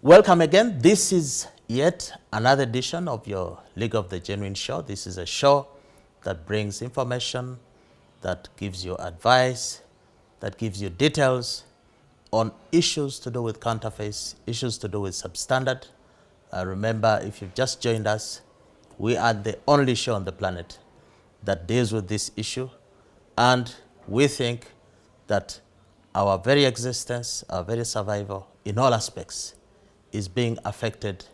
Welcome again. This is yet another edition of your League of the Genuine show. This is a show that brings information, that gives you advice, that gives you details on issues to do with counterfeits, issues to do with substandard. Remember, if you've just joined us, we are the only show on the planet that deals with this issue, and we think that our very existence, our very survival in all aspects is being affected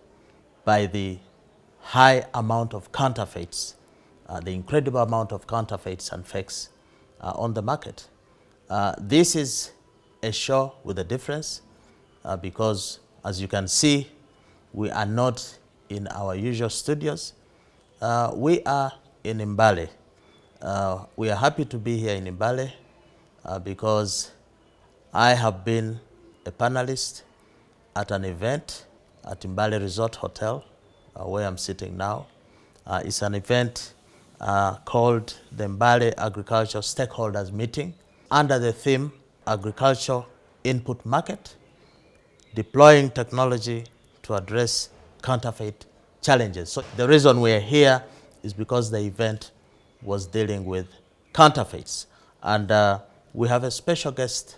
by the high amount of counterfeits, the incredible amount of counterfeits and fakes on the market. This is a show with a difference because, as you can see, we are not in our usual studios. We are in Mbale. We are happy to be here in Mbale because I have been a panelist at an event at Mbale Resort Hotel, where I'm sitting now. It's an event called the Mbale Agricultural Stakeholders Meeting under the theme Agricultural Input Market, Deploying Technology to Address Counterfeit Challenges. So the reason we're here is because the event was dealing with counterfeits. And we have a special guest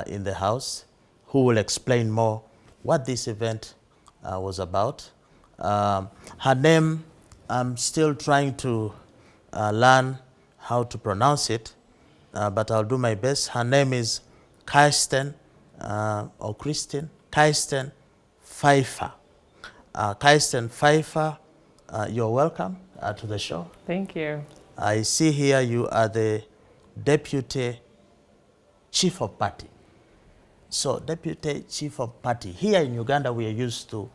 in the house who will explain more what this event was about. Her name, I'm still trying to learn how to pronounce it, but I'll do my best. Her name is Kirsten, or Kirsten Pfeiffer. Kirsten Pfeiffer, you're welcome to the show. Thank you. I see here you are the Deputy Chief of Party. So, Deputy Chief of Party. Here in Uganda, we are used to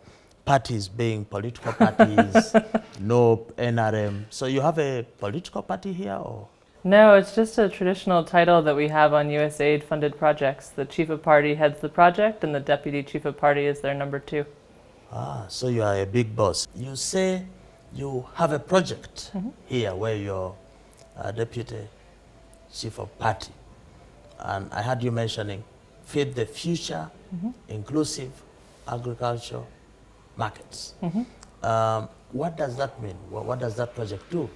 parties being political parties, NOP, NRM. So, you have a political party here, or? No, it's just a traditional title that we have on USAID funded projects. The Chief of Party heads the project, and the Deputy Chief of Party is their number 2. So you are a big boss. You say you have a project here where you're Deputy Chief of Party. And I heard you mentioning Feed the Future, Inclusive Agriculture Markets. What does that mean? What does that project do?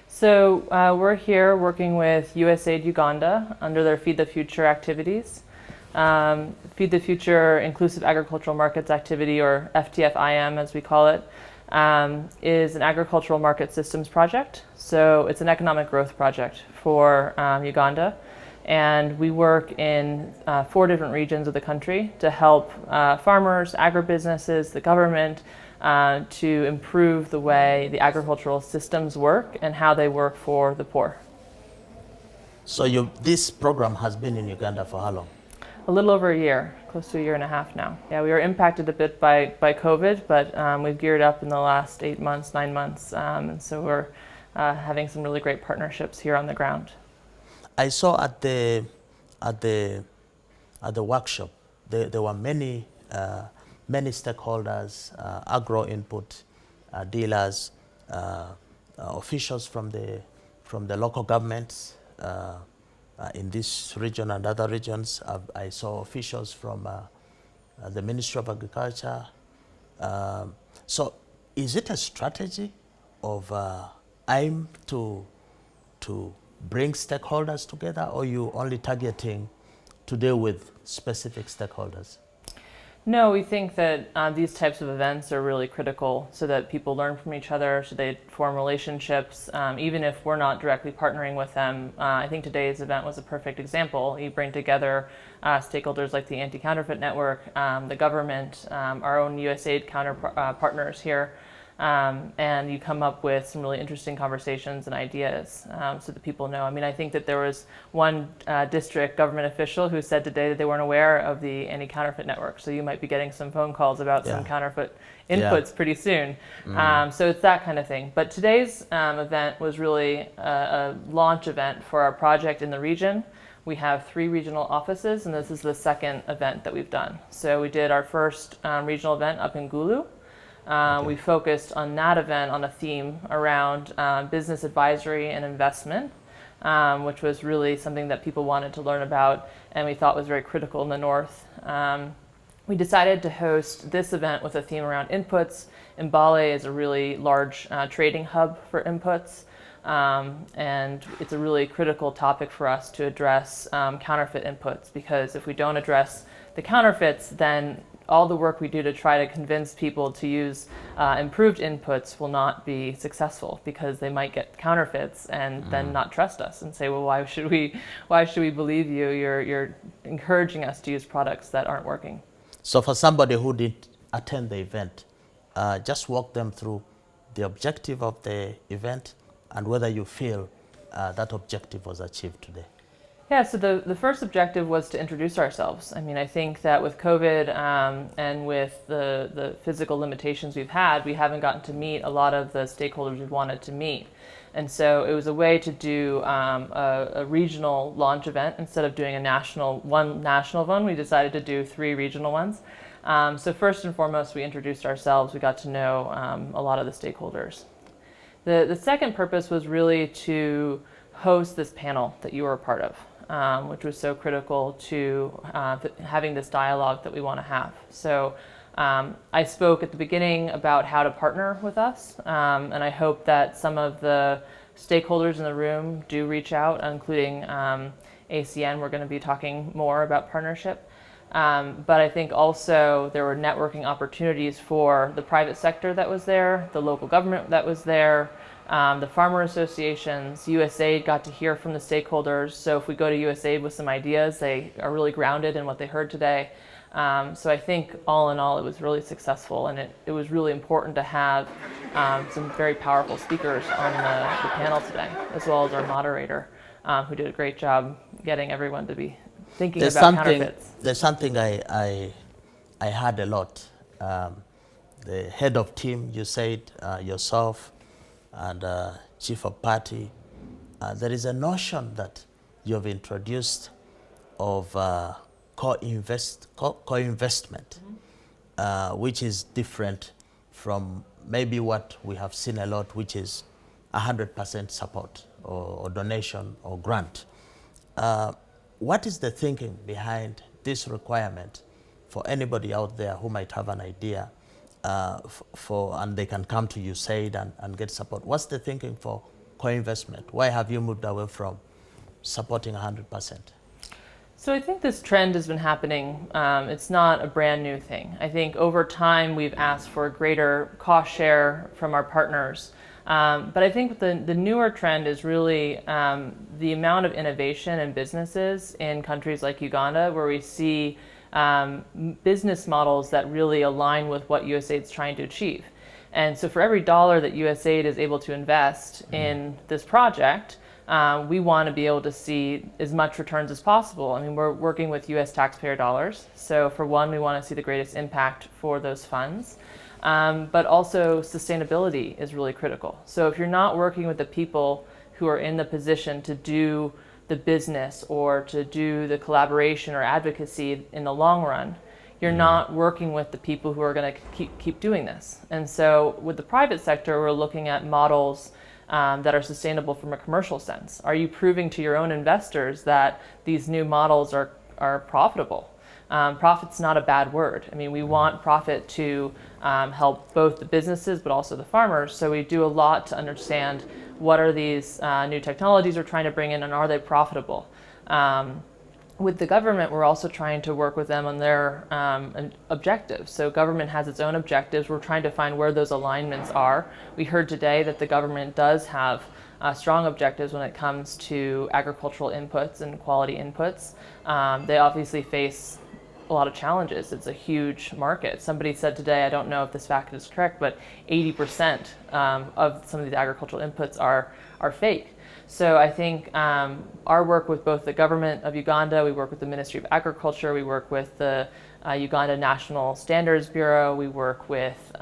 So we're here working with USAID Uganda under their Feed the Future activities. Feed the Future Inclusive Agricultural Markets activity, or FtF-IAM as we call it, is an agricultural market systems project. So it's an economic growth project for Uganda. And we work in 4 different regions of the country to help farmers, agribusinesses, the government, to improve the way the agricultural systems work and how they work for the poor. So this program has been in Uganda for how long? A little over a year, close to a year and a half now. Yeah, we were impacted a bit by COVID, but we've geared up in the last 8 months, 9 months, and so we're having some really great partnerships here on the ground. I saw at the workshop there were many stakeholders, agro input dealers, officials from the local governments in this region and other regions. I saw officials from the Ministry of Agriculture. So, is it a strategy of AIM to bring stakeholders together, or you only targeting to deal with specific stakeholders? No, we think that these types of events are really critical so that people learn from each other, so they form relationships, even if we're not directly partnering with them. I think today's event was a perfect example. You bring together stakeholders like the Anti-Counterfeit Network, the government, our own USAID partners here, and you come up with some really interesting conversations and ideas so that people know. I mean, I think that there was one district government official who said today that they weren't aware of the Anti-Counterfeit Network, so you might be getting some phone calls about some counterfeit inputs pretty soon. So it's that kind of thing. But today's event was really a launch event for our project in the region. We have 3 regional offices, and this is the second event that we've done. So we did our first regional event up in Gulu. We focused on that event on a theme around business advisory and investment, which was really something that people wanted to learn about and we thought was very critical in the north. we decided to host this event with a theme around inputs. Mbale is a really large trading hub for inputs, and it's a really critical topic for us to address counterfeit inputs, because if we don't address the counterfeits, then all the work we do to try to convince people to use improved inputs will not be successful, because they might get counterfeits and then not trust us and say, well, why should we believe you? You're encouraging us to use products that aren't working. So for somebody who didn't attend the event, just walk them through the objective of the event and whether you feel that objective was achieved today. Yeah, so the first objective was to introduce ourselves. I mean, I think that with COVID and with the physical limitations we've had, we haven't gotten to meet a lot of the stakeholders we wanted to meet. And so it was a way to do a regional launch event. Instead of doing one national one, we decided to do 3 regional ones. So first and foremost, we introduced ourselves. We got to know a lot of the stakeholders. The second purpose was really to host this panel that you were a part of, which was so critical to having this dialogue that we want to have. So I spoke at the beginning about how to partner with us, and I hope that some of the stakeholders in the room do reach out, including ACN. We're going to be talking more about partnership. But I think also there were networking opportunities for the private sector that was there, the local government that was there, the farmer associations. USAID got to hear from the stakeholders. So if we go to USAID with some ideas, they are really grounded in what they heard today. So I think all in all, it was really successful, and it was really important to have some very powerful speakers on the panel today, as well as our moderator, who did a great job getting everyone to be thinking about counterfeits. There's something I heard a lot. The head of team, you said, yourself, and chief of party, there is a notion that you have introduced of co-investment, which is different from maybe what we have seen a lot, which is 100% support or donation or grant. What is the thinking behind this requirement for anybody out there who might have an idea and they can come to USAID and get support? What's the thinking for co-investment? Why have you moved away from supporting 100%? So I think this trend has been happening. It's not a brand new thing. I think over time we've asked for a greater cost share from our partners. But I think the newer trend is really the amount of innovation in businesses in countries like Uganda, where we see business models that really align with what USAID is trying to achieve. And so for every dollar that USAID is able to invest in this project, we want to be able to see as much returns as possible. I mean, we're working with US taxpayer dollars. So for one, we want to see the greatest impact for those funds. But also sustainability is really critical. So if you're not working with the people who are in the position to do the business or to do the collaboration or advocacy in the long run, you're not working with the people who are going to keep doing this. And so with the private sector, we're looking at models that are sustainable from a commercial sense. Are you proving to your own investors that these new models are profitable? Profit's not a bad word. I mean, we want profit to help both the businesses but also the farmers. So we do a lot to understand what are these new technologies we're trying to bring in, and are they profitable? With the government, we're also trying to work with them on their objectives. So government has its own objectives. We're trying to find where those alignments are. We heard today that the government does have strong objectives when it comes to agricultural inputs and quality inputs. They obviously face a lot of challenges. It's a huge market. Somebody said today, I don't know if this fact is correct, but 80% of some of these agricultural inputs are fake. So I think our work with both the government of Uganda, we work with the Ministry of Agriculture, we work with the Uganda National Standards Bureau, we work with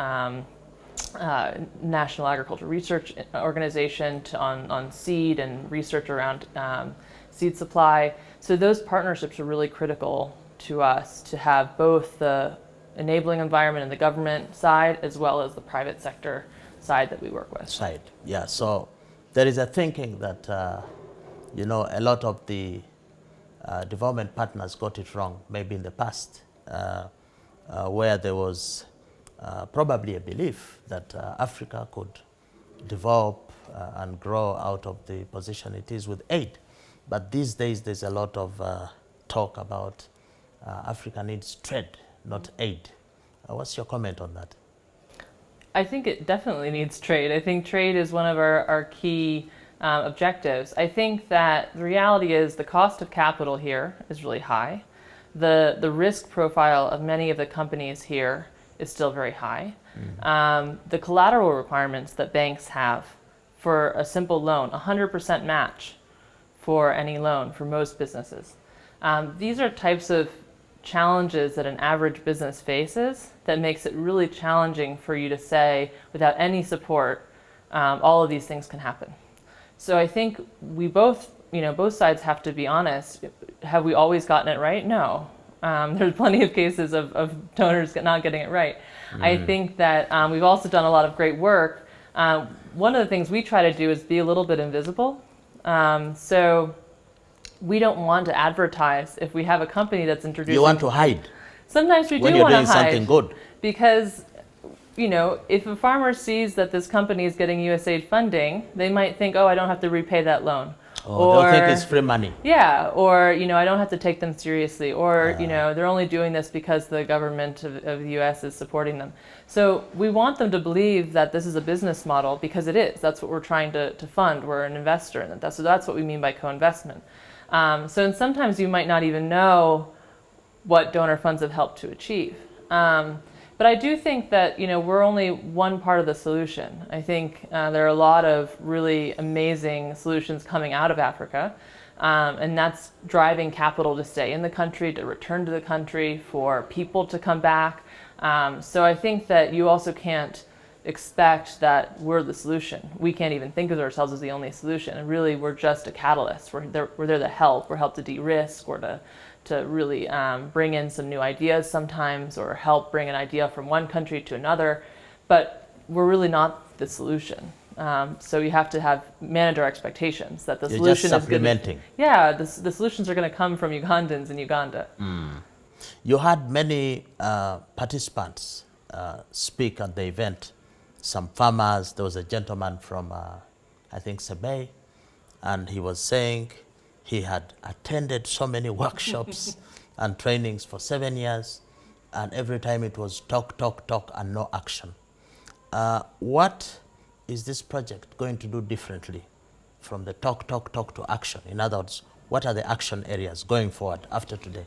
National Agricultural Research Organization on seed and research around seed supply. So those partnerships are really critical to us to have both the enabling environment in the government side as well as the private sector side that we work with. Side, yeah. So there is a thinking that, a lot of the development partners got it wrong, maybe in the past. where there was probably a belief that Africa could develop and grow out of the position it is with aid. But these days there's a lot of talk about Africa needs trade, not aid. What's your comment on that? I think it definitely needs trade. I think trade is one of our key objectives. I think that the reality is the cost of capital here is really high. The risk profile of many of the companies here is still very high. The collateral requirements that banks have for a simple loan, 100% match for any loan for most businesses. These are types of challenges that an average business faces that makes it really challenging for you to say, without any support, all of these things can happen. So I think we both sides have to be honest. Have we always gotten it right? No. There's plenty of cases of donors not getting it right. I think that we've also done a lot of great work. One of the things we try to do is be a little bit invisible. So we don't want to advertise if we have a company that's introducing... You want to hide? Sometimes we do want to hide. When you're doing something good. Because, if a farmer sees that this company is getting USAID funding, they might think, oh, I don't have to repay that loan. Or they'll think it's free money. Yeah, or, I don't have to take them seriously. Or, they're only doing this because the government of the U.S. is supporting them. So we want them to believe that this is a business model, because it is. That's what we're trying to fund. We're an investor in it. So that's what we mean by co-investment. And sometimes you might not even know what donor funds have helped to achieve. But I do think that we're only one part of the solution. I think there are a lot of really amazing solutions coming out of Africa, and that's driving capital to stay in the country, to return to the country, for people to come back. So I think that you also can't expect that we're the solution. We can't even think of ourselves as the only solution. And really, we're just a catalyst. We're there to help. We're help to de-risk, or to really bring in some new ideas sometimes, or help bring an idea from one country to another. But we're really not the solution. So you have to manage our expectations that the solution just supplementing. is the solutions are going to come from Ugandans in Uganda. You had many participants speak at the event. Some farmers. There was a gentleman from, I think, Mbale, and he was saying he had attended so many workshops and trainings for 7 years, and every time it was talk, talk, talk, and no action. What is this project going to do differently from the talk, talk, talk to action? In other words, what are the action areas going forward after today?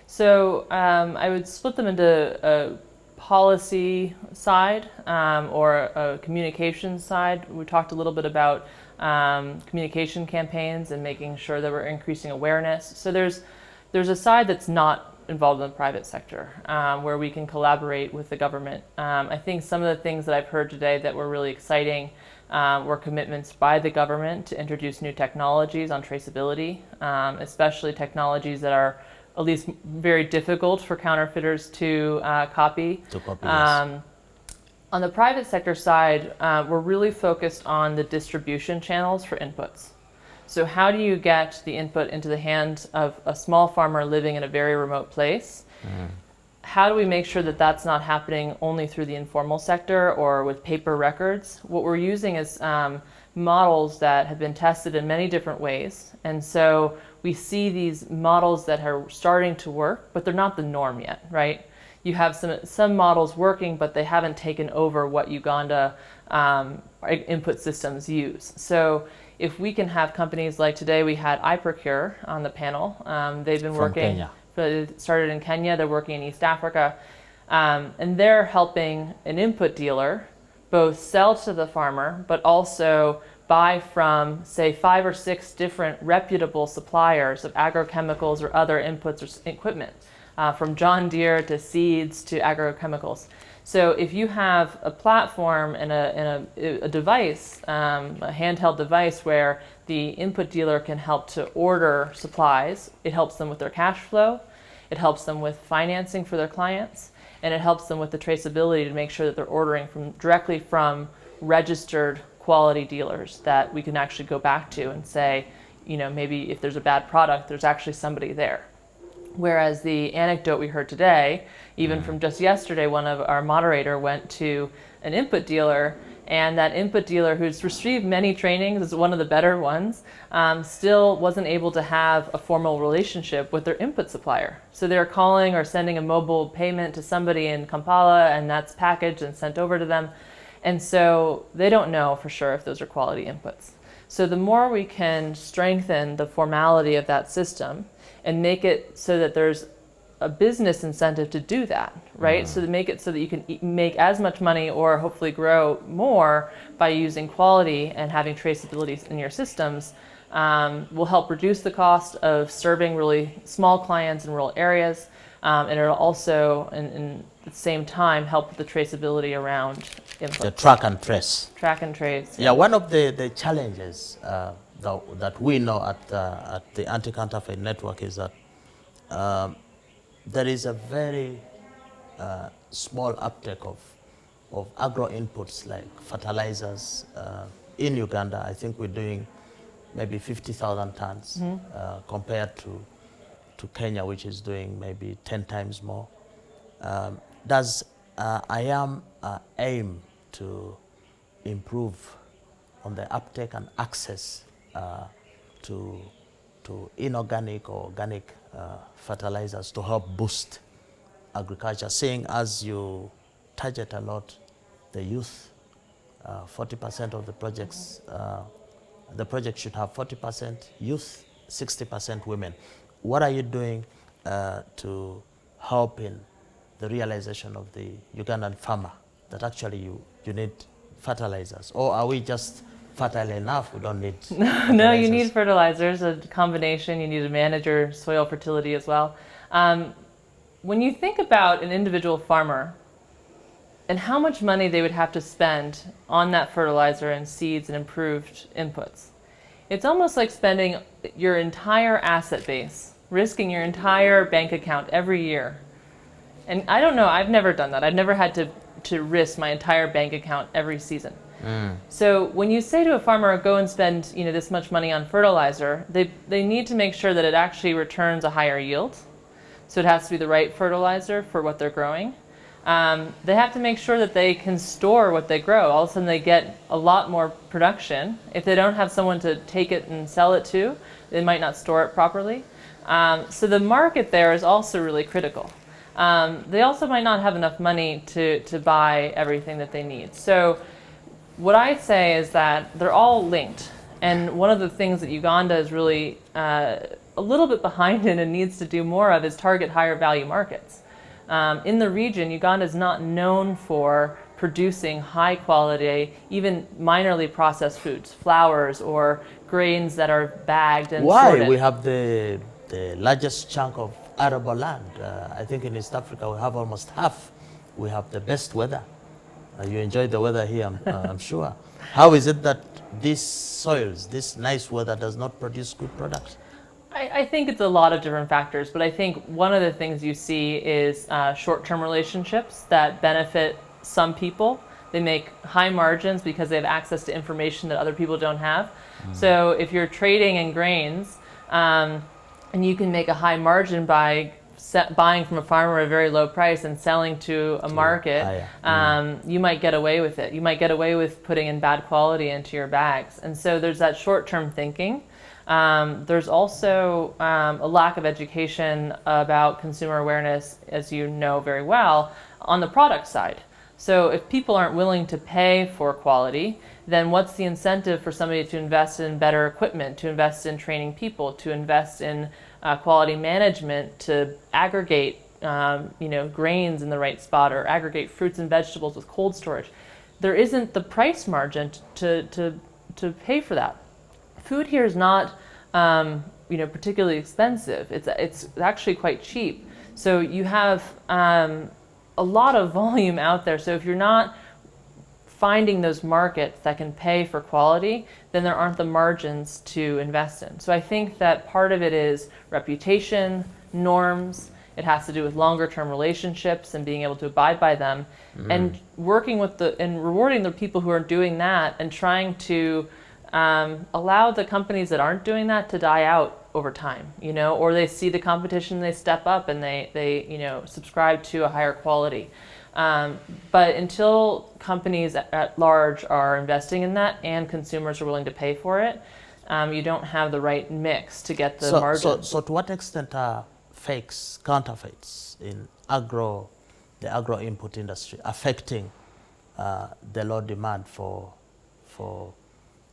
So I would split them into a policy side or a communication side. We talked a little bit about communication campaigns and making sure that we're increasing awareness. So there's a side that's not involved in the private sector where we can collaborate with the government. I think some of the things that I've heard today that were really exciting were commitments by the government to introduce new technologies on traceability, especially technologies that are at least very difficult for counterfeiters to copy. Yes. On the private sector side, we're really focused on the distribution channels for inputs. So how do you get the input into the hands of a small farmer living in a very remote place? How do we make sure that that's not happening only through the informal sector or with paper records? What we're using is models that have been tested in many different ways. And so we see these models that are starting to work, but they're not the norm yet, right? You have some models working, but they haven't taken over what Uganda input systems use. So if we can have companies like today, we had iProcure on the panel. They've been working. Kenya. It started in Kenya. They're working in East Africa. And they're helping an input dealer both sell to the farmer, but also buy from, say, 5 or 6 different reputable suppliers of agrochemicals or other inputs or equipment, from John Deere to seeds to agrochemicals. So if you have a platform and a device, a handheld device where the input dealer can help to order supplies, it helps them with their cash flow, it helps them with financing for their clients, and it helps them with the traceability to make sure that they're ordering directly from registered quality dealers that we can actually go back to and say, maybe if there's a bad product, there's actually somebody there. Whereas the anecdote we heard today, even from just yesterday, one of our moderator went to an input dealer, and that input dealer, who's received many trainings, is one of the better ones, still wasn't able to have a formal relationship with their input supplier. So they're calling or sending a mobile payment to somebody in Kampala, and that's packaged and sent over to them. And so they don't know for sure if those are quality inputs. So the more we can strengthen the formality of that system and make it so that there's a business incentive to do that, right? So to make it so that you can make as much money or hopefully grow more by using quality and having traceability in your systems will help reduce the cost of serving really small clients in rural areas. And it'll also, in the same time, help with the traceability around inputs. The track and trace. Track and trace. Yeah, one of the challenges that we know at the Anti-Counterfeit Network is that there is a very small uptake of agro inputs like fertilizers in Uganda. I think we're doing maybe 50,000 tons compared to Kenya, which is doing maybe 10 times more. Does IAM aim to improve on the uptake and access to inorganic or organic fertilizers to help boost agriculture, seeing as you target a lot the youth, 40% of the projects, the project should have 40% youth, 60% women. What are you doing to help in the realization of the Ugandan farmer that actually you need fertilizers? Or are we just fertile enough, we don't need fertilizers? No, you need fertilizers, a combination. You need to manage your soil fertility as well. When you think about an individual farmer and how much money they would have to spend on that fertilizer and seeds and improved inputs, it's almost like spending your entire asset base, risking your entire bank account every year. And I don't know, I've never done that. I've never had to risk my entire bank account every season. So when you say to a farmer, go and spend this much money on fertilizer, they need to make sure that it actually returns a higher yield. So it has to be the right fertilizer for what they're growing. They have to make sure that they can store what they grow. All of a sudden they get a lot more production. If they don't have someone to take it and sell it to, they might not store it properly. So the market there is also really critical. They also might not have enough money to buy everything that they need. So what I say is that they're all linked. And one of the things that Uganda is really a little bit behind in and needs to do more of is target higher value markets. In the region, Uganda is not known for producing high quality, even minorly processed foods, flours or grains that are bagged and sorted. Why? We have the largest chunk of arable land. I think in East Africa we have almost half. We have the best weather. You enjoy the weather here, I'm sure. How is it that these soils, this nice weather, does not produce good products? I think it's a lot of different factors, but I think one of the things you see is short-term relationships that benefit some people. They make high margins because they have access to information that other people don't have. So if you're trading in grains, and you can make a high margin by buying from a farmer at a very low price and selling to a market, you might get away with it. You might get away with putting in bad quality into your bags. And so there's that short-term thinking. There's also a lack of education about consumer awareness, as you know very well, on the product side. So if people aren't willing to pay for quality, then what's the incentive for somebody to invest in better equipment, to invest in training people, to invest in quality management, to aggregate grains in the right spot, or aggregate fruits and vegetables with cold storage? There isn't the price margin to pay for that. Food here is not particularly expensive. It's actually quite cheap. So you have a lot of volume out there. So if you're not finding those markets that can pay for quality, then there aren't the margins to invest in. So I think that part of it is reputation, norms. It has to do with longer term relationships and being able to abide by them, and working with and rewarding the people who are doing that, and trying to allow the companies that aren't doing that to die out over time, you know, or they see the competition, they step up and they you know, subscribe to a higher quality. But until companies at large are investing in that and consumers are willing to pay for it, you don't have the right mix to get the margin. So to what extent are fakes, counterfeits in the agro input industry affecting the low demand for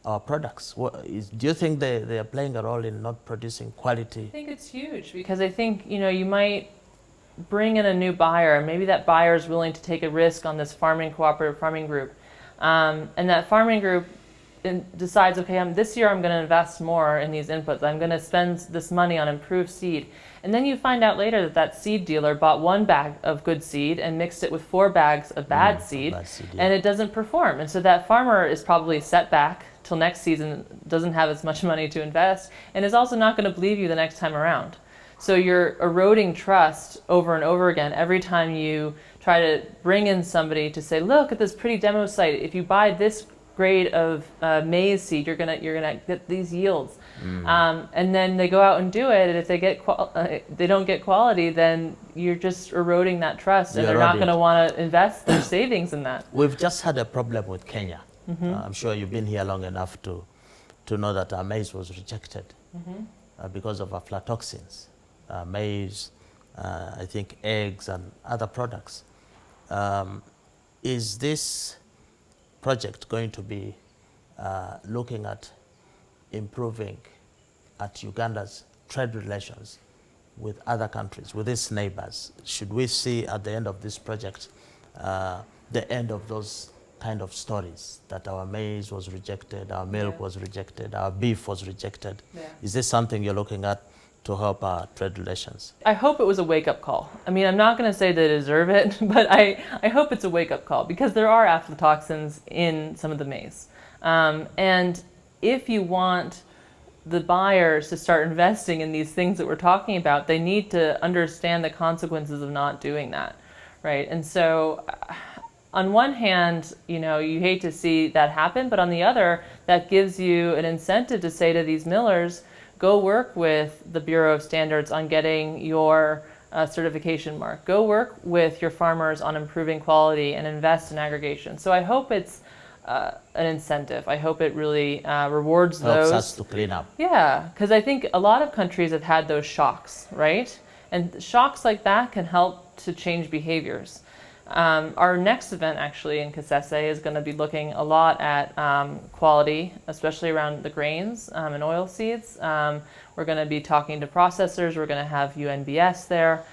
our products? Do you think they are playing a role in not producing quality? I think it's huge because I think, you know, you might bring in a new buyer and maybe that buyer is willing to take a risk on this cooperative farming group. And that farming group decides, okay, this year I'm going to invest more in these inputs. I'm going to spend this money on improved seed. And then you find out later that that seed dealer bought 1 bag of good seed and mixed it with 4 bags of bad seed, yeah. And it doesn't perform. And so that farmer is probably set back till next season, doesn't have as much money to invest, and is also not going to believe you the next time around. So you're eroding trust over and over again every time you try to bring in somebody to say, look at this pretty demo site. If you buy this grade of maize seed, you're gonna get these yields. And then they go out and do it, and if they don't get quality, then you're just eroding that trust, and they're not going to want to invest their savings in that. We've just had a problem with Kenya. I'm sure you've been here long enough to know that our maize was rejected because of aflatoxins. Maize, I think eggs and other products. Is this project going to be looking at improving at Uganda's trade relations with other countries, with its neighbors? Should we see at the end of this project the end of those kind of stories, that our maize was rejected, our milk was rejected, our beef was rejected? Is this something you're looking at to help our trade relations? I hope it was a wake-up call. I mean, I'm not going to say they deserve it, but I hope it's a wake-up call, because there are aflatoxins in some of the maize. And if you want the buyers to start investing in these things that we're talking about, they need to understand the consequences of not doing that, right? And so on one hand, you know, you hate to see that happen, but on the other, that gives you an incentive to say to these millers, go work with the Bureau of Standards on getting your certification mark. Go work with your farmers on improving quality and invest in aggregation. So I hope it's an incentive. I hope it really rewards those. Helps us to clean up. Yeah, because I think a lot of countries have had those shocks, right? And shocks like that can help to change behaviors. Our next event actually in Kasese is going to be looking a lot at quality, especially around the grains and oil seeds. We're going to be talking to processors. We're going to have UNBS there.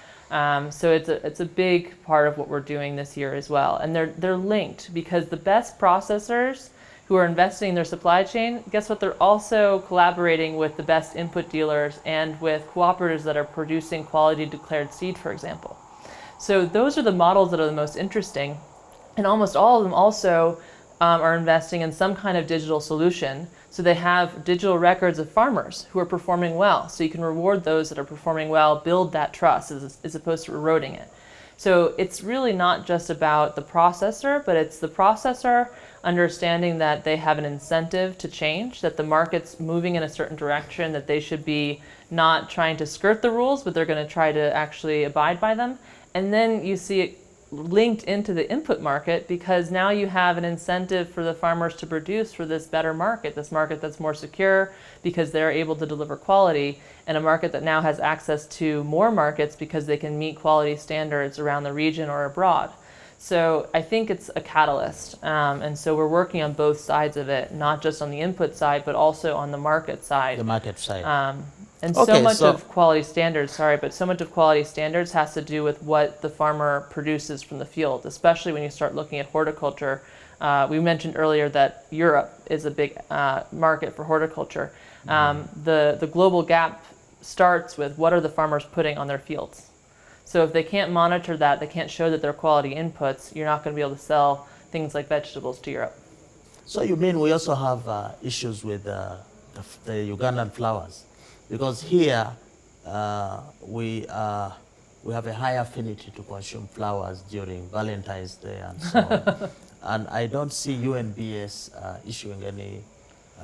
So it's a big part of what we're doing this year as well. And they're linked, because the best processors who are investing in their supply chain, guess what? They're also collaborating with the best input dealers and with cooperatives that are producing quality declared seed, for example. So those are the models that are the most interesting. And almost all of them also are investing in some kind of digital solution. So they have digital records of farmers who are performing well. So you can reward those that are performing well, build that trust as opposed to eroding it. So it's really not just about the processor, but it's the processor understanding that they have an incentive to change, that the market's moving in a certain direction, that they should be not trying to skirt the rules, but they're going to try to actually abide by them. And then you see it linked into the input market, because now you have an incentive for the farmers to produce for this better market, this market that's more secure because they're able to deliver quality, and a market that now has access to more markets because they can meet quality standards around the region or abroad. So I think it's a catalyst. And so we're working on both sides of it, not just on the input side, but also on the market side. The market side. And so much of quality standards, so much of quality standards has to do with what the farmer produces from the field, especially when you start looking at horticulture. We mentioned earlier that Europe is a big market for horticulture. The global gap starts with what are the farmers putting on their fields. So if they can't monitor that, they can't show that they're quality inputs, you're not going to be able to sell things like vegetables to Europe. So you mean we also have issues with the Ugandan flowers? Because here we have a high affinity to consume flowers during Valentine's Day and so on. And I don't see UNBS issuing any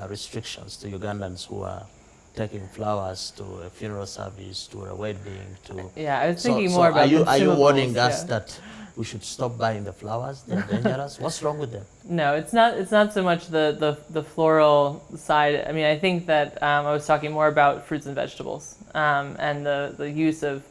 restrictions to Ugandans who are taking flowers to a funeral service, to a wedding, to... Yeah, I was So- thinking so more about are you warning consumables, us yeah. that we should stop buying the flowers? They're dangerous. What's wrong with them? No, it's not. It's not so much the floral side. I mean, I think that I was talking more about fruits and vegetables, and the use of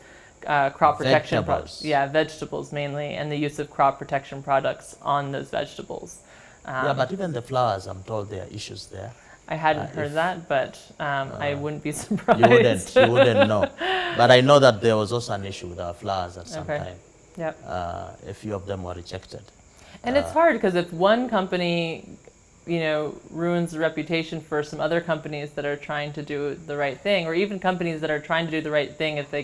crop protection products. Vegetables. Yeah, vegetables mainly, and the use of crop protection products on those vegetables. Yeah, but even the flowers, I'm told there are issues there. I hadn't heard if- that, but I wouldn't be surprised. You wouldn't know. But I know that there was also an issue with our flowers at some Okay. time. Yep. A few of them were rejected. And it's hard because if one company, ruins the reputation for some other companies that are trying to do the right thing, or even companies that are trying to do the right thing, if they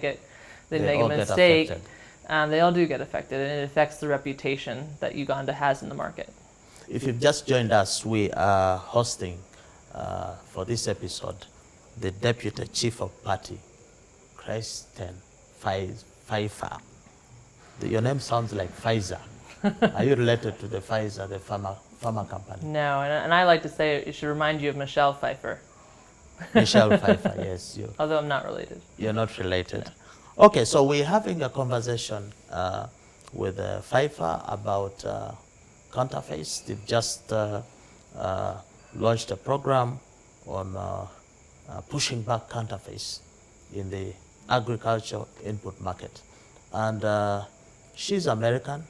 make a all get mistake, affected. they all do get affected, and it affects the reputation that Uganda has in the market. If you've just joined us, we are hosting for this episode the Deputy Chief of Party, Kirsten Pfeiffer. Your name sounds like Pfizer. Are you related to the Pfizer, the pharma company? No, and I like to say it should remind you of Michelle Pfeiffer, Michelle Pfeiffer, yes. although I'm not related. You're not related. Okay, so we're having a conversation with Pfeiffer about Counterfeits. They've just launched a program on pushing back counterfeits in the agricultural input market. And she's American,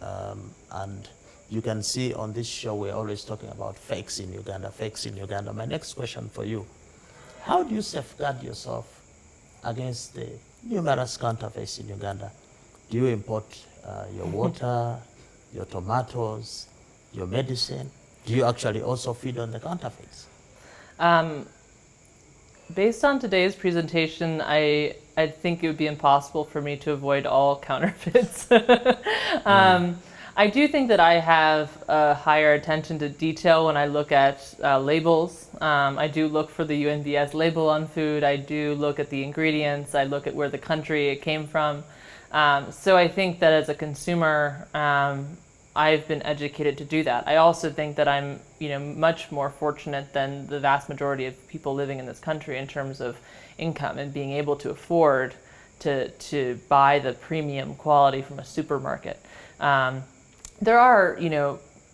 and you can see on this show we're always talking about fakes in Uganda, fakes in Uganda. My next question for you, how do you safeguard yourself against the numerous counterfeits in Uganda? Do you import your water, your tomatoes, your medicine? Do you actually also feed on the counterfeits? Based on today's presentation, I think it would be impossible for me to avoid all counterfeits. I do think that I have a higher attention to detail when I look at labels. I do look for the UNBS label on food. I do look at the ingredients. I look at where the country it came from. So I think that as a consumer, I've been educated to do that. I also think that I'm, much more fortunate than the vast majority of people living in this country in terms of income and being able to afford to buy the premium quality from a supermarket. There are,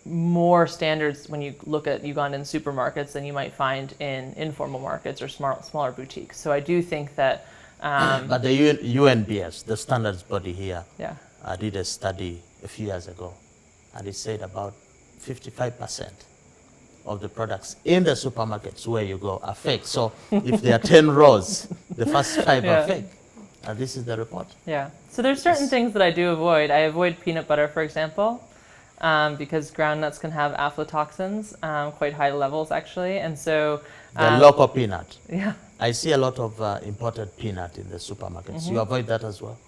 more standards when you look at Ugandan supermarkets than you might find in informal markets or smaller boutiques. So I do think that. But the UNBS, the standards body here, Yeah. did a study a few years ago, and it said about 55% of the products in the supermarkets where you go are fake. So if there are 10 rows, the first 5 Yeah. are fake. And this is the report. Yeah. So there's certain things that I do avoid. I avoid peanut butter, for example, because groundnuts can have aflatoxins, quite high levels actually, and so. The local peanut. Yeah. I see a lot of imported peanut in the supermarkets. You avoid that as well?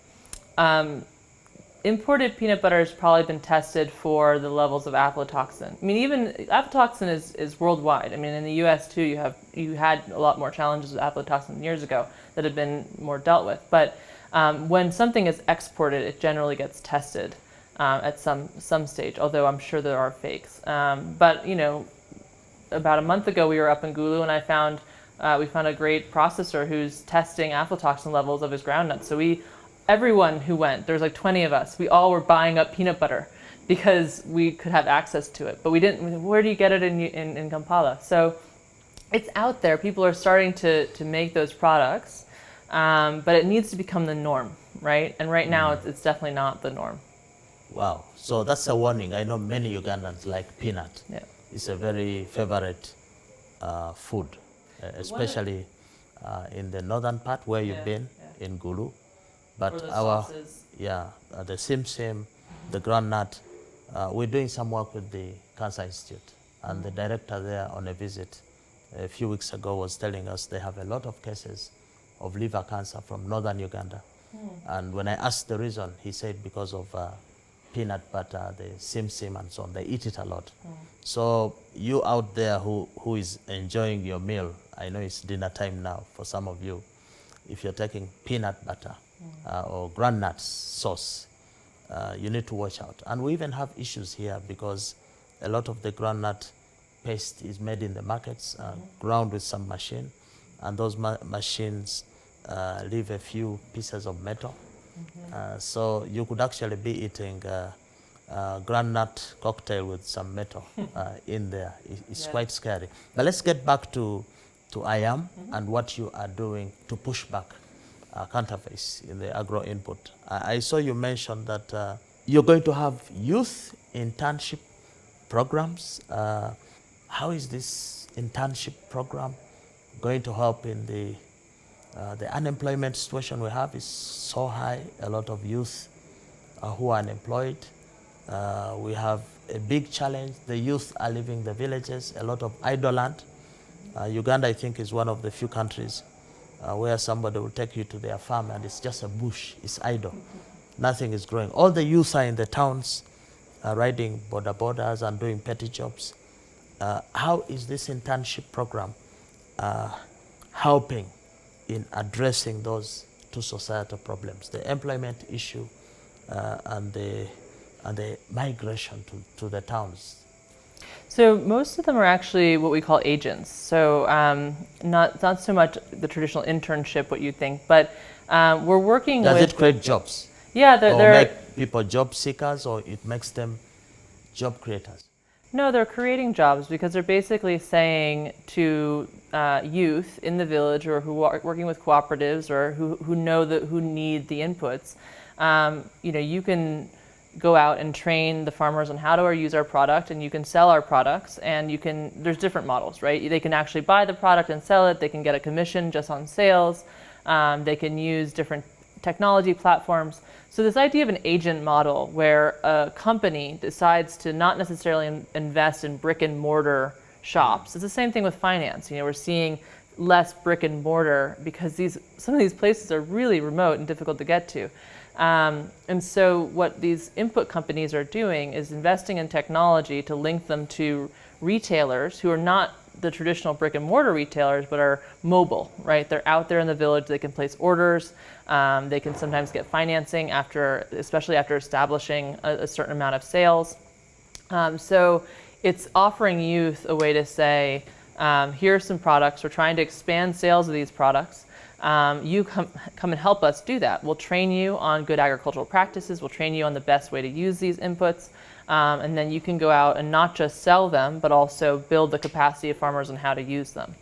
Imported peanut butter has probably been tested for the levels of aflatoxin. I mean, even aflatoxin is worldwide. I mean, in the U.S. too, you had a lot more challenges with aflatoxin years ago that have been more dealt with. But when something is exported, it generally gets tested at some stage. Although I'm sure there are fakes. But about a month ago, we were up in Gulu, and we found a great processor who's testing aflatoxin levels of his groundnuts. So everyone who went, there's like 20 of us, we all were buying up peanut butter because we could have access to it. But we didn't, where do you get it in Kampala? So it's out there. People are starting to make those products, but it needs to become the norm, right? And right now it's definitely not the norm. Wow. So that's a warning. I know many Ugandans like peanut. Yeah. It's a very favorite food, especially in the northern part where you've been, in Gulu. But Or the our sauces. the simsim, the groundnut, we're doing some work with the Cancer Institute, and the director there on a visit a few weeks ago was telling us they have a lot of cases of liver cancer from northern Uganda. And when I asked the reason, he said because of peanut butter, the simsim and so on, they eat it a lot. So you out there who is enjoying your meal, I know it's dinner time now for some of you, if you're taking peanut butter or groundnut sauce, you need to watch out. And we even have issues here because a lot of the groundnut paste is made in the markets, ground with some machine. and those machines leave a few pieces of metal. So you could actually be eating groundnut cocktail with some metal in there. It's quite scary. But let's get back to IAM and what you are doing to push back counterfeits in the agro input. I saw you mention that you're going to have youth internship programs. How is this internship program going to help in the unemployment situation we have is so high, a lot of youth who are unemployed. We have a big challenge. The youth are leaving the villages, a lot of idle land. Uganda, I think, is one of the few countries where somebody will take you to their farm and it's just a bush, it's idle. Nothing is growing. All the youth are in the towns riding border borders and doing petty jobs. How is this internship program helping in addressing those two societal problems, the employment issue and the migration to the towns? So most of them are actually what we call agents. So not so much the traditional internship, what you think, but we're working with... Does it create jobs? Yeah, or make people job seekers, or it makes them job creators? No, they're creating jobs because they're basically saying to youth in the village or who are working with cooperatives or who need the inputs, you can go out and train the farmers on how to use our product, and you can sell our products, and there's different models, right? They can actually buy the product and sell it. They can get a commission just on sales. They can use different technology platforms. So this idea of an agent model where a company decides to not necessarily invest in brick and mortar shops. It's the same thing with finance. We're seeing less brick and mortar because some of these places are really remote and difficult to get to. And so what these input companies are doing is investing in technology to link them to retailers who are not the traditional brick and mortar retailers, but are mobile, right? They're out there in the village. They can place orders. They can sometimes get financing especially after establishing a certain amount of sales. So it's offering youth a way to say, here's some products. We're trying to expand sales of these products. You come and help us do that. We'll train you on good agricultural practices. We'll train you on the best way to use these inputs. And then you can go out and not just sell them, but also build the capacity of farmers on how to use them.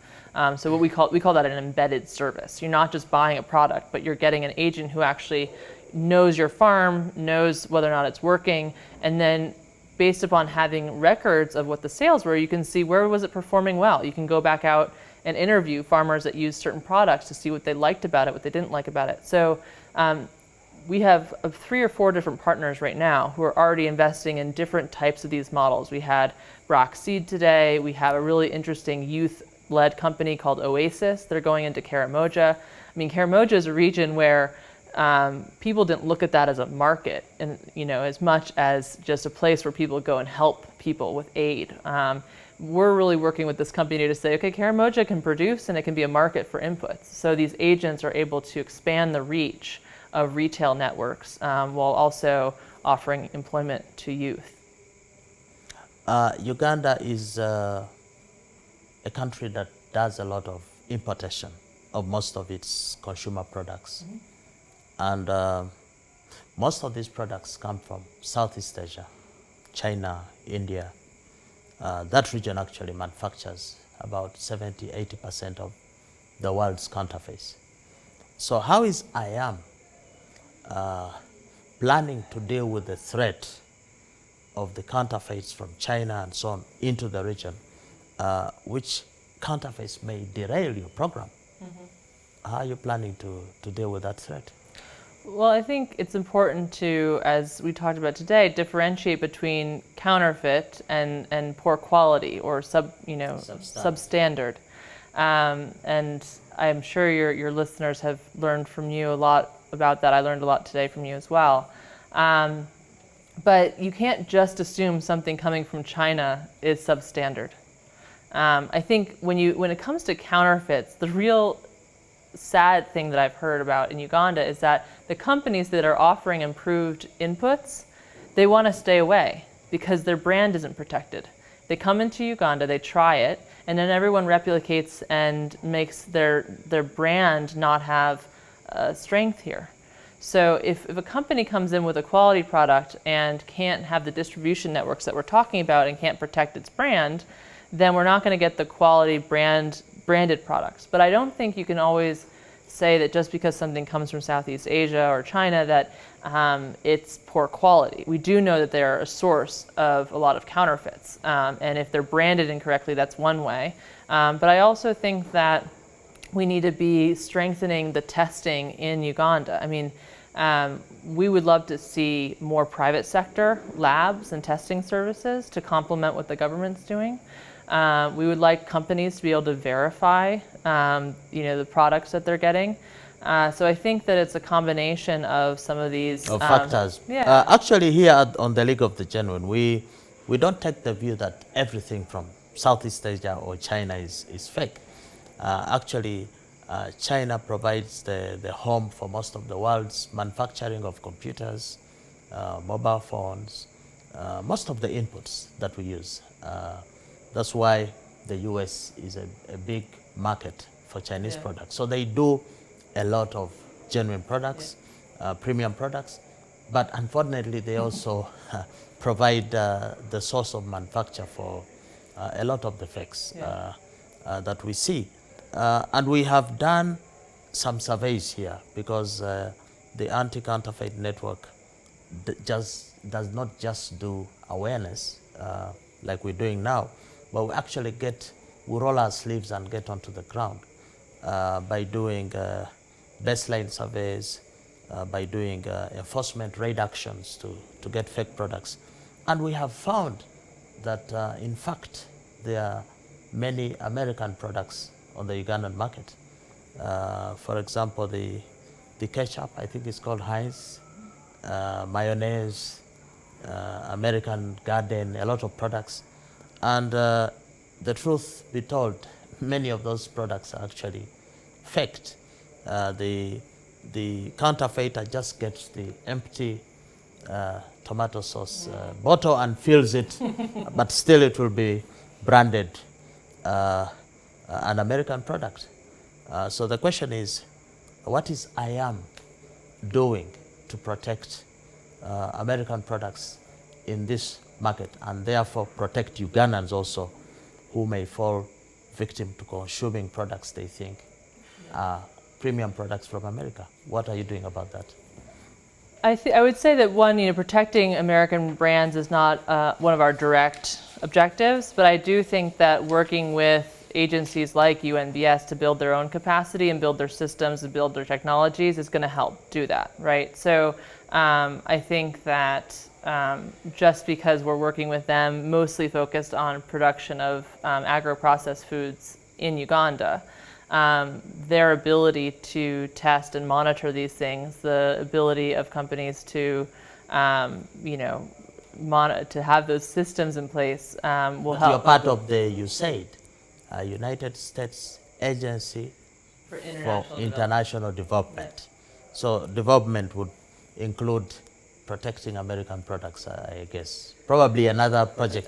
So what we call that an embedded service. You're not just buying a product, but you're getting an agent who actually knows your farm, knows whether or not it's working, and then based upon having records of what the sales were, you can see where was it performing well. You can go back out and interview farmers that use certain products to see what they liked about it, what they didn't like about it. So we have 3 or 4 different partners right now who are already investing in different types of these models. We had Brock Seed today. We have a really interesting youth-led company called Oasis. They're going into Karamoja. I mean, Karamoja is a region where people didn't look at that as a market, and as much as just a place where people go and help people with aid. We're really working with this company to say, okay, Karamoja can produce and it can be a market for inputs. So these agents are able to expand the reach of retail networks while also offering employment to youth. Uganda is a country that does a lot of importation of most of its consumer products. And most of these products come from Southeast Asia, China, India. That region actually manufactures about 70–80% of the world's counterfeits. So how is IAM planning to deal with the threat of the counterfeits from China and so on into the region, which counterfeits may derail your program? How are you planning to deal with that threat? Well, I think it's important to, as we talked about today, differentiate between counterfeit and poor quality or substandard. And I'm sure your listeners have learned from you a lot about that. I learned a lot today from you as well. But you can't just assume something coming from China is substandard. I think when it comes to counterfeits, the real sad thing that I've heard about in Uganda is that the companies that are offering improved inputs, they want to stay away because their brand isn't protected. They come into Uganda, they try it, and then everyone replicates and makes their brand not have strength here. So if a company comes in with a quality product and can't have the distribution networks that we're talking about and can't protect its brand, then we're not going to get the quality branded products. But I don't think you can always say that just because something comes from Southeast Asia or China that it's poor quality. We do know that they're a source of a lot of counterfeits, and if they're branded incorrectly, that's one way. But I also think that we need to be strengthening the testing in Uganda. I mean, we would love to see more private sector labs and testing services to complement what the government's doing. We would like companies to be able to verify, the products that they're getting. So I think that it's a combination of some of these factors. Yeah. Actually, here on the League of the Genuine, we don't take the view that everything from Southeast Asia or China is fake. Actually, China provides the home for most of the world's manufacturing of computers, mobile phones, most of the inputs that we use. That's why the US is a big market for Chinese products. So they do a lot of genuine products, premium products, but unfortunately they also provide the source of manufacture for a lot of the fakes that we see. And we have done some surveys here because the anti-counterfeit network does not just do awareness like we're doing now, but we roll our sleeves and get onto the ground by doing baseline surveys, by doing enforcement raid actions to get fake products. And we have found that in fact there are many American products on the Ugandan market. For example, the ketchup, I think it's called Heinz, mayonnaise, American Garden, a lot of products. And the truth be told, many of those products are actually faked. The counterfeiter just gets the empty tomato sauce bottle and fills it, but still it will be branded an American product. So the question is, what is IAM doing to protect American products in this market and therefore protect Ugandans also who may fall victim to consuming products they think are premium products from America? What are you doing about that? I would say that one, protecting American brands is not one of our direct objectives, but I do think that working with agencies like UNBS to build their own capacity and build their systems and build their technologies is going to help do that, right? So I think that just because we're working with them, mostly focused on production of agro-processed foods in Uganda, their ability to test and monitor these things, the ability of companies to, to have those systems in place will help. You're part of the USAID, United States Agency for International Development. So development would include protecting American products, I guess. Probably another project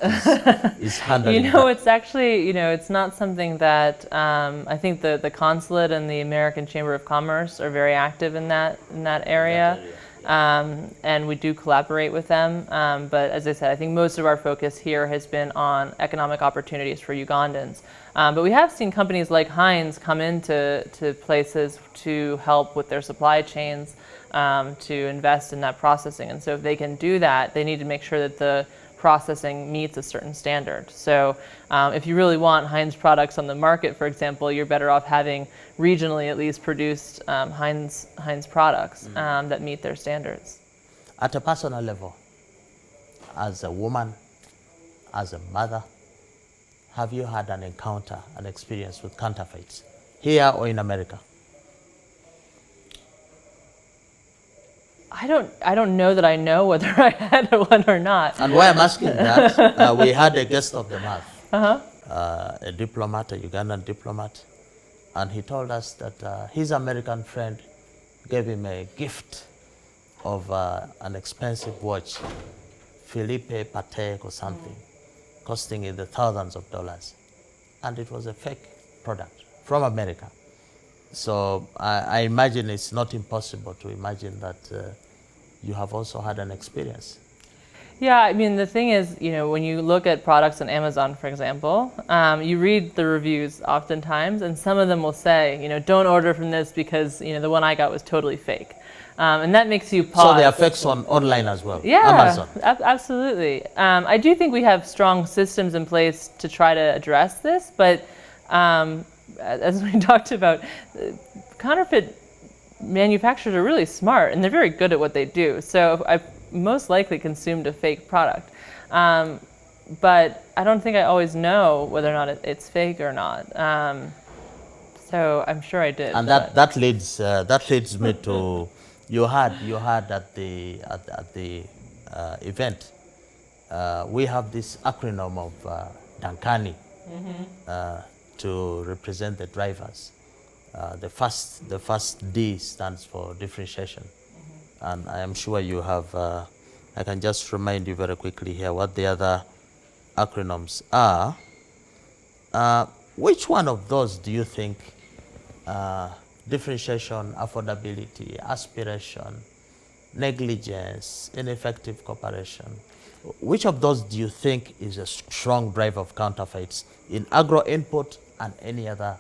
is handling it's actually, it's not something that I think the consulate and the American Chamber of Commerce are very active in that area. And we do collaborate with them. But as I said, I think most of our focus here has been on economic opportunities for Ugandans. But we have seen companies like Heinz come into places to help with their supply chains, to invest in that processing. And so if they can do that, they need to make sure that the processing meets a certain standard. So if you really want Heinz products on the market, for example, you're better off having regionally at least produced Heinz products that meet their standards. At a personal level, as a woman, as a mother, have you had an encounter, an experience with counterfeits, here or in America? I don't know that I know whether I had one or not. And why I'm asking that, we had a guest of the month, a diplomat, a Ugandan diplomat, and he told us that his American friend gave him a gift of an expensive watch, Philippe Patek or something, costing in the thousands of dollars. and it was a fake product from America. So I imagine it's not impossible to imagine that you have also had an experience. Yeah, I mean, the thing is, when you look at products on Amazon, for example, you read the reviews oftentimes, and some of them will say, don't order from this because, the one I got was totally fake. And that makes you pause. So there are fakes online as well? Yeah, Amazon. Absolutely. I do think we have strong systems in place to try to address this, but as we talked about, counterfeit manufacturers are really smart, and they're very good at what they do. So I most likely consumed a fake product. But I don't think I always know whether or not it's fake or not. So I'm sure I did. And that leads me to you had at the event we have this acronym of Dankani to represent the drivers. The first D stands for differentiation. And I am sure you have, I can just remind you very quickly here what the other acronyms are. Which one of those do you think, differentiation, affordability, aspiration, negligence, ineffective cooperation, which of those do you think is a strong driver of counterfeits in agro input and any other?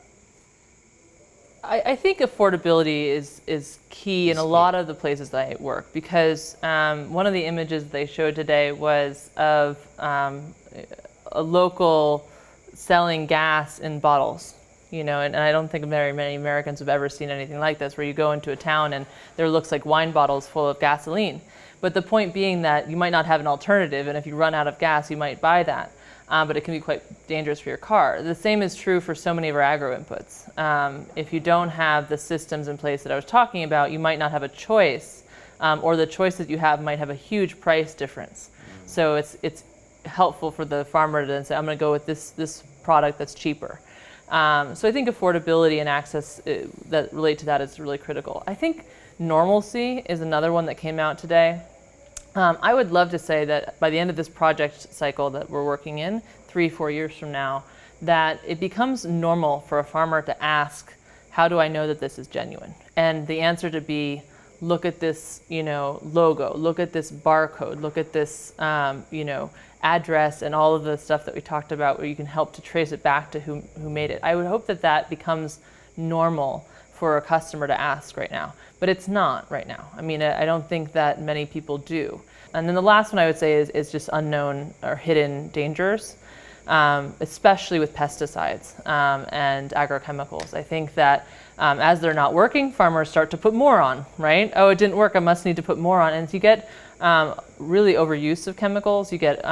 I think affordability is key in a lot of the places that I work, because one of the images they showed today was of a local selling gas in bottles, and I don't think very many Americans have ever seen anything like this, where you go into a town and there looks like wine bottles full of gasoline. But the point being that you might not have an alternative, and if you run out of gas, you might buy that. But it can be quite dangerous for your car. The same is true for so many of our agro inputs. If you don't have the systems in place that I was talking about, you might not have a choice, or the choice that you have might have a huge price difference. So it's helpful for the farmer to then say, I'm going to go with this product that's cheaper. So I think affordability and access that relate to that is really critical. I think normalcy is another one that came out today. I would love to say that by the end of this project cycle that we're working in, 3-4 years from now, that it becomes normal for a farmer to ask, how do I know that this is genuine? And the answer to be, look at this, logo, look at this barcode, look at this, address, and all of the stuff that we talked about, where you can help to trace it back to who made it. I would hope that that becomes normal for a customer to ask right now, but it's not right now. I mean, I don't think that many people do. And then the last one I would say is just unknown or hidden dangers, especially with pesticides and agrochemicals. I think that as they're not working, farmers start to put more on, right? Oh, it didn't work, I must need to put more on. And you get really overuse of chemicals. You get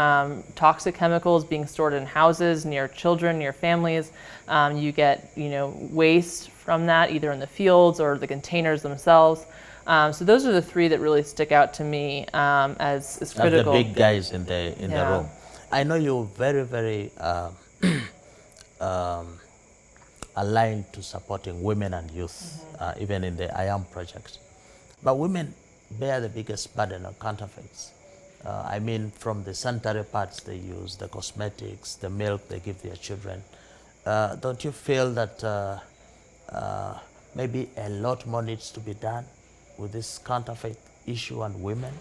toxic chemicals being stored in houses, near children, near families. You get, waste from that, either in the fields or the containers themselves. So those are the three that really stick out to me as critical. The big guys in the room. I know you're very, very aligned to supporting women and youth, even in the IAM project. But women bear the biggest burden on counterfeits. I mean, from the sanitary pads they use, the cosmetics, the milk they give their children. Don't you feel that maybe a lot more needs to be done with this counterfeit issue on women?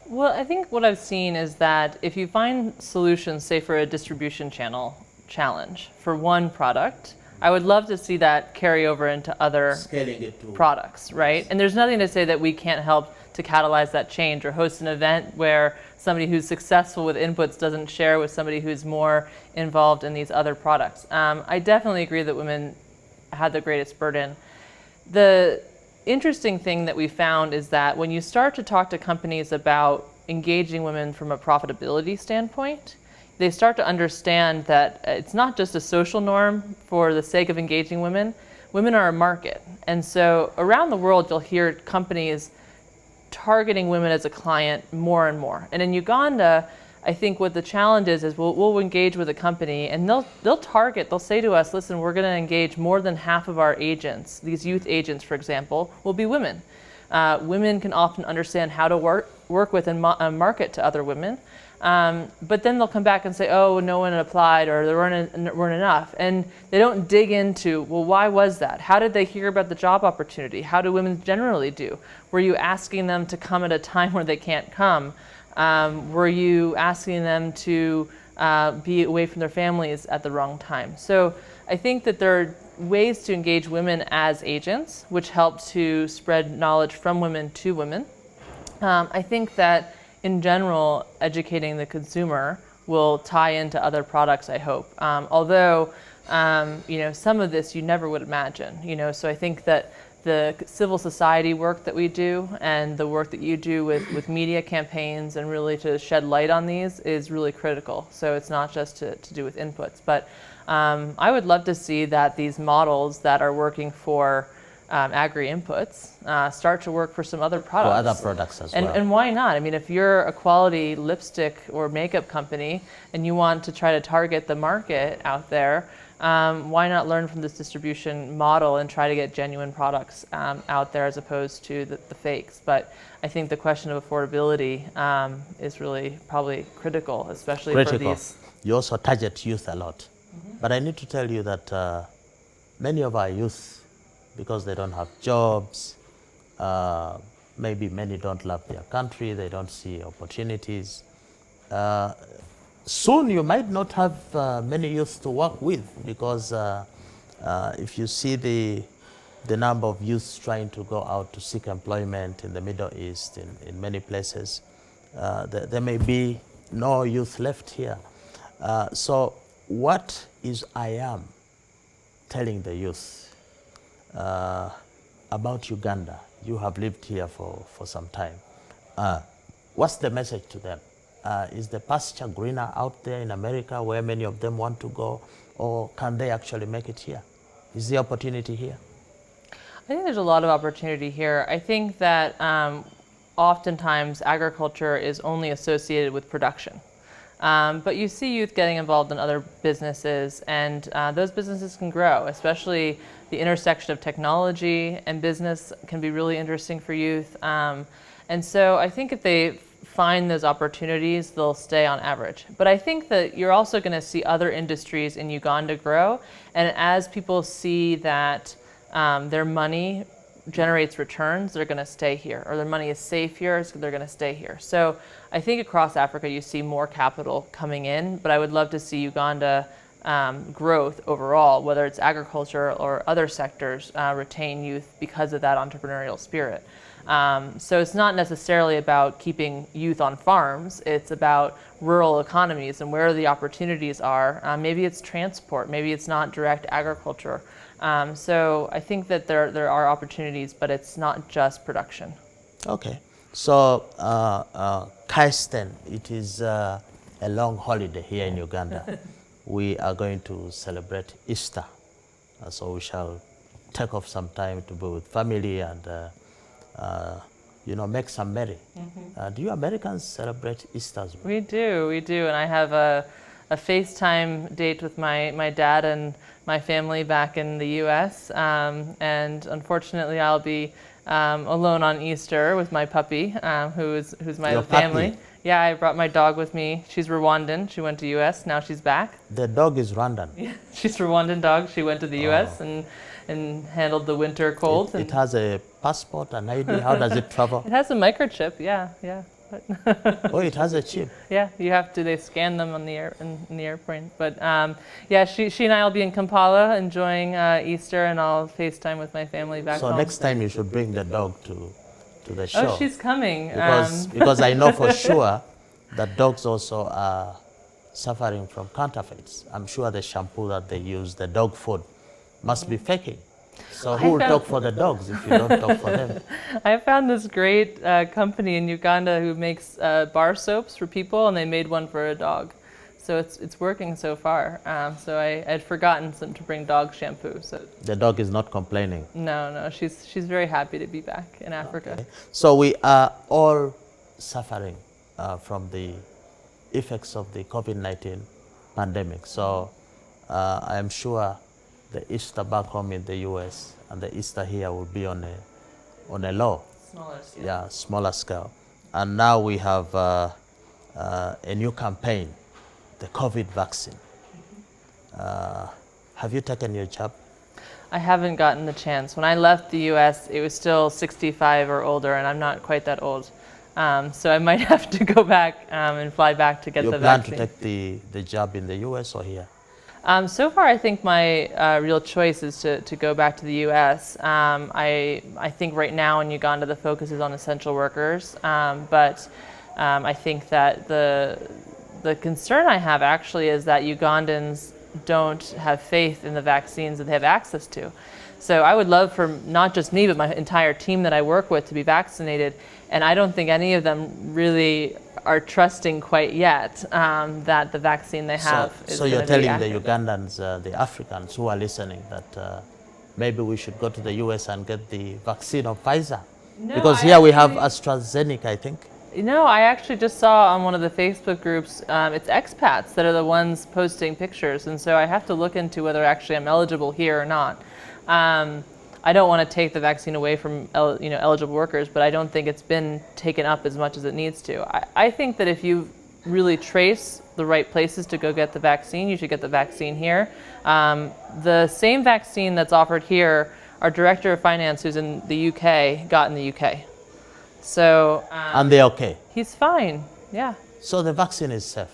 Well, I think what I've seen is that if you find solutions, say for a distribution channel challenge for one product, I would love to see that carry over into other products, right? And there's nothing to say that we can't help to catalyze that change or host an event where somebody who's successful with inputs doesn't share with somebody who's more involved in these other products. I definitely agree that women had the greatest burden. The interesting thing that we found is that when you start to talk to companies about engaging women from a profitability standpoint, they start to understand that it's not just a social norm for the sake of engaging women. Women are a market. And so around the world, you'll hear companies targeting women as a client more and more. And in Uganda, I think what the challenge is we'll engage with a company and they'll say to us, listen, we're going to engage more than half of our agents, these youth agents, for example, will be women. Women can often understand how to work with and market to other women. But then they'll come back and say, oh, no one applied, or there weren't enough. And they don't dig into, well, why was that? How did they hear about the job opportunity? How do women generally do? Were you asking them to come at a time where they can't come? Were you asking them to be away from their families at the wrong time? So I think that there are ways to engage women as agents, which help to spread knowledge from women to women. I think that in general, educating the consumer will tie into other products, I hope. Although, some of this you never would imagine, so I think that the civil society work that we do and the work that you do with media campaigns and really to shed light on these is really critical. So it's not just to do with inputs, but I would love to see that these models that are working for agri-inputs start to work for some other products. For other products as well. And why not? I mean, if you're a quality lipstick or makeup company and you want to try to target the market out there, why not learn from this distribution model and try to get genuine products out there as opposed to the fakes? But I think the question of affordability is really probably critical, especially for these. You also target youth a lot. Mm-hmm. But I need to tell you that many of our youth, because they don't have jobs, maybe many don't love their country, they don't see opportunities. Soon you might not have many youth to work with, because if you see the number of youths trying to go out to seek employment in the Middle East, in many places, there may be no youth left here. So what is IAM telling the youth about Uganda? You have lived here for some time. What's the message to them? Is the pasture greener out there in America where many of them want to go, or can they actually make it here? Is the opportunity here? I think there's a lot of opportunity here. I think that oftentimes agriculture is only associated with production. But you see youth getting involved in other businesses, and those businesses can grow, especially the intersection of technology and business can be really interesting for youth. And so I think if they find those opportunities, they'll stay on average. But I think that you're also going to see other industries in Uganda grow, and as people see that their money generates returns, they're going to stay here, or their money is safe here, so they're going to stay here. So I think across Africa you see more capital coming in, but I would love to see Uganda growth overall, whether it's agriculture or other sectors, retain youth because of that entrepreneurial spirit. So it's not necessarily about keeping youth on farms, it's about rural economies and where the opportunities are. Maybe it's transport, maybe it's not direct agriculture. So I think that there are opportunities, but it's not just production. Okay. So, Kirsten, it is a long holiday here in Uganda. We are going to celebrate Easter. So we shall take off some time to be with family and, make some merry. Mm-hmm. Do you Americans celebrate Easter as well? We do. And I have a FaceTime date with my dad and my family back in the U.S. And unfortunately, I'll be alone on Easter with my puppy, who's my Your family. Puppy? Yeah, I brought my dog with me. She's Rwandan. She went to U.S. Now she's back. The dog is Rwandan? Yeah, she's Rwandan dog. She went to the U.S. and handled the winter cold. It has a passport, an ID. How does it travel? It has a microchip. Yeah. Oh, it has a chip. Yeah, they scan them on the airplane. But she and I will be in Kampala enjoying Easter, and I'll FaceTime with my family back home. So next time you should bring the dog to the show. Oh, she's coming. Because I know for sure that dogs also are suffering from counterfeits. I'm sure the shampoo that they use, the dog food, must be faking. So who will talk for the dogs if you don't talk for them? I found this great company in Uganda who makes bar soaps for people, and they made one for a dog. So it's working so far. So I had forgotten to bring dog shampoo. So the dog is not complaining? No, she's very happy to be back in Africa. Okay. So we are all suffering from the effects of the COVID-19 pandemic. So I am sure the Easter back home in the US and the Easter here will be on a low. Smaller scale. Yeah, smaller scale. And now we have a new campaign, the COVID vaccine. Have you taken your jab? I haven't gotten the chance. When I left the U.S., it was still 65 or older, and I'm not quite that old. So I might have to go back and fly back to get the vaccine. You plan to take the jab in the U.S. or here? So far, I think my real choice is to go back to the U.S. I think right now in Uganda the focus is on essential workers, but I think that the concern I have actually is that Ugandans don't have faith in the vaccines that they have access to. So I would love for not just me, but my entire team that I work with to be vaccinated, and I don't think any of them really are trusting quite yet that the vaccine they have is So you're going to be telling the accurate. Ugandans, the Africans who are listening, that maybe we should go to the US and get the vaccine of Pfizer? No, Because I here we have actually- AstraZeneca, I think. No, I actually just saw on one of the Facebook groups, it's expats that are the ones posting pictures, and so I have to look into whether actually I'm eligible here or not. I don't want to take the vaccine away from eligible workers, but I don't think it's been taken up as much as it needs to. I think that if you really trace the right places to go get the vaccine, you should get the vaccine here. The same vaccine that's offered here, our director of finance, who's in the UK, got in the UK. So And they're okay. he's fine. Yeah. So the vaccine is safe.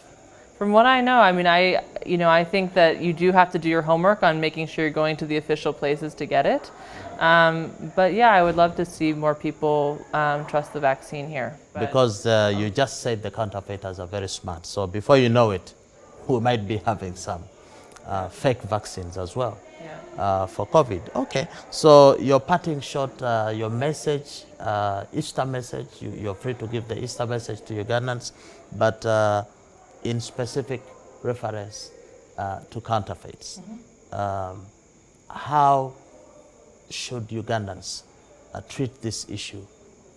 From what I know, I mean, I think that you do have to do your homework on making sure you're going to the official places to get it. But yeah, I would love to see more people trust the vaccine here. But Because you just said the counterfeiters are very smart. So before you know it, we might be having some fake vaccines as well. yeah. For COVID. Okay, so your parting shot, your message, Easter message, you're free to give the Easter message to Ugandans, but in specific reference to counterfeits. How should Ugandans treat this issue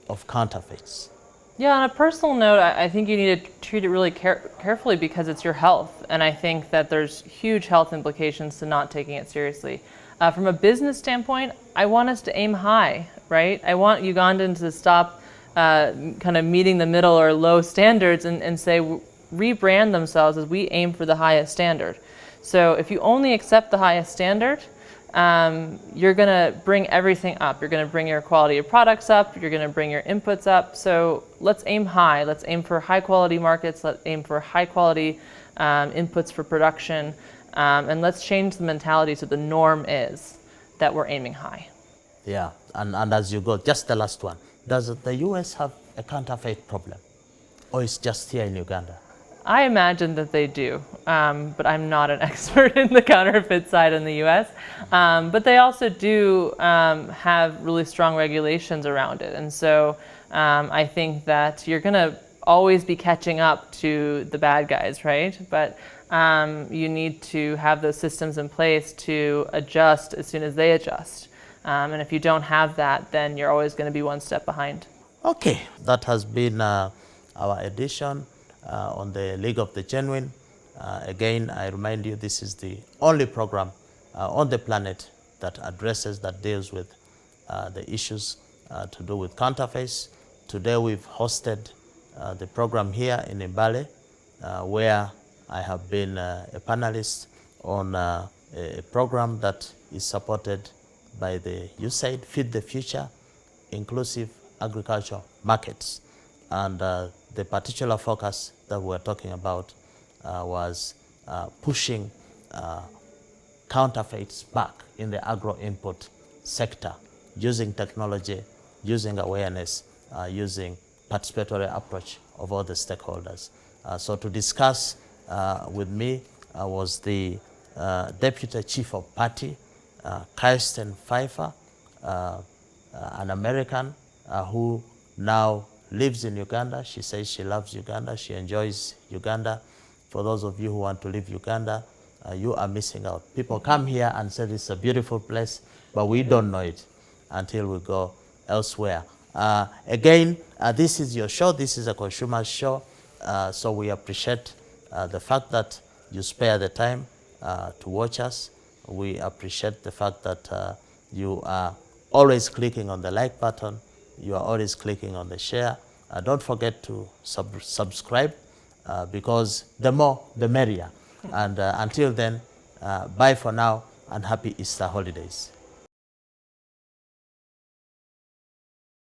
of counterfeits? Yeah, on a personal note, I think you need to treat it really carefully because it's your health. And I think that there's huge health implications to not taking it seriously. From a business standpoint, I want us to aim high, right? I want Ugandans to stop kind of meeting the middle or low standards and say, rebrand themselves as we aim for the highest standard. So if you only accept the highest standard, you're going to bring everything up. You're going to bring your quality of products up. You're going to bring your inputs up. So let's aim high. Let's aim for high quality markets. Let's aim for high quality inputs for production. And let's change the mentality so the norm is that we're aiming high. Yeah, and as you go, just the last one. Does the US have a counterfeit problem? Or it's just here in Uganda? I imagine that they do, but I'm not an expert in the counterfeit side in the U.S. But they also do have really strong regulations around it. And so I think that you're going to always be catching up to the bad guys, right? But you need to have those systems in place to adjust as soon as they adjust. And if you don't have that, then you're always going to be one step behind. Okay, that has been our edition on the League of the Genuine. Again, I remind you, this is the only program on the planet that deals with the issues to do with counterfeits. Today we've hosted the program here in Mbale, where I have been a panelist on a program that is supported by the USAID Feed the Future, Inclusive Agricultural Markets. And the particular focus that we're talking about was pushing counterfeits back in the agro input sector, using technology, using awareness, using participatory approach of all the stakeholders. So to discuss with me was the Deputy Chief of Party, Kirsten Pfeiffer, an American who now lives in Uganda. She says she loves Uganda. She enjoys Uganda. For those of you who want to leave Uganda, you are missing out. People come here and say this is a beautiful place, but we don't know it until we go elsewhere. Again, this is your show. This is a consumer show. So we appreciate the fact that you spare the time to watch us. We appreciate the fact that you are always clicking on the like button. you are always clicking on the share. Don't forget to subscribe because the more, the merrier. And until then, bye for now and happy Easter holidays.